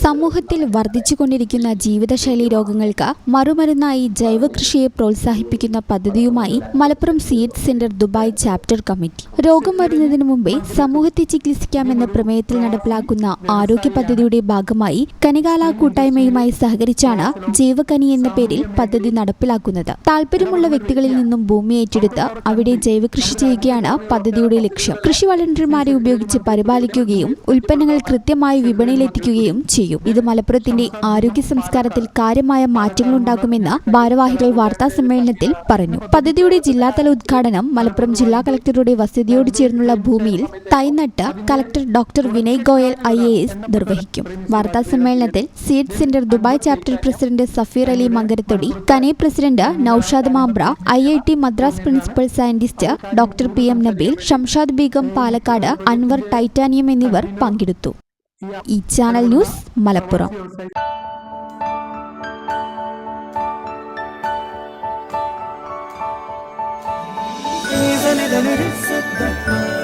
സമൂഹത്തിൽ വർദ്ധിച്ചുകൊണ്ടിരിക്കുന്ന ജീവിതശൈലി രോഗങ്ങൾക്ക് മറുമരുന്നായി ജൈവകൃഷിയെ പ്രോത്സാഹിപ്പിക്കുന്ന പദ്ധതിയുമായി Malappuram seed centre Dubai chapter committee. രോഗം വരുന്നതിന് മുമ്പേ സമൂഹത്തെ ചികിത്സിക്കാമെന്ന പ്രമേയത്തിൽ നടപ്പിലാക്കുന്ന ആരോഗ്യ പദ്ധതിയുടെ ഭാഗമായി കനികാല കൂട്ടായ്മയുമായി സഹകരിച്ചാണ് ജൈവകനി എന്ന പേരിൽ പദ്ധതി നടപ്പിലാക്കുന്നത്. താൽപര്യമുള്ള വ്യക്തികളിൽ നിന്നും ഭൂമി ഏറ്റെടുത്ത് അവിടെ ജൈവകൃഷി ചെയ്യുകയാണ് പദ്ധതിയുടെ ലക്ഷ്യം. കൃഷി വളണ്ടിയർമാരെ ഉപയോഗിച്ച് പരിപാലിക്കുകയും ഉൽപ്പന്നങ്ങൾ കൃത്യമായി വിപണിയിലെത്തിക്കുകയും ചെയ്യും. ഇത് മലപ്പുറത്തിന്റെ ആരോഗ്യ സംസ്കാരത്തിൽ കാര്യമായ മാറ്റങ്ങളുണ്ടാക്കുമെന്ന് ഭാരവാഹികൾ വാർത്താ സമ്മേളനത്തിൽ പറഞ്ഞു. പദ്ധതിയുടെ ജില്ലാതല ഉദ്ഘാടനം മലപ്പുറം ജില്ലാ കളക്ടറുടെ വസതിയോട് ചേർന്നുള്ള ഭൂമിയിൽ തൈനട്ട് collector doctor Vinay Goyal IAS നിർവഹിക്കും. വാർത്താ സമ്മേളനത്തിൽ seed centre Dubai chapter president Safeer Ali Mankarathodi, കനെ president Naushad Mambra, IIT Madras principal scientist doctor PM Nabeel, Shamshad Begum Palakkad, Anwar titanium എന്നിവർ പങ്കെടുത്തു. ഈ channel news Malappuram. Even if